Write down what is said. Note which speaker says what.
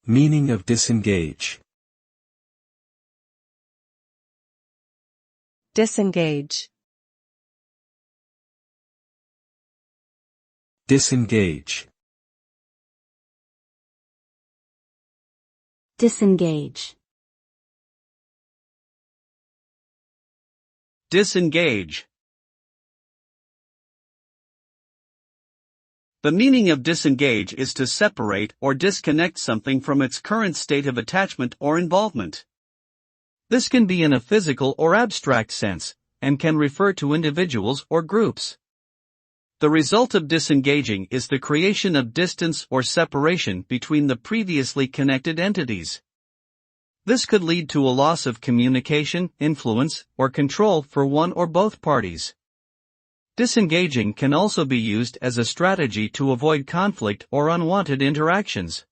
Speaker 1: Meaning of disengage.
Speaker 2: Disengage.
Speaker 1: Disengage.
Speaker 3: Disengage.
Speaker 4: Disengage. The meaning of disengage is to separate or disconnect something from its current state of attachment or involvement. This can be in a physical or abstract sense, and can refer to individuals or groups. The result of disengaging is the creation of distance or separation between the previously connected entities. This could lead to a loss of communication, influence, or control for one or both parties. Disengaging can also be used as a strategy to avoid conflict or unwanted interactions.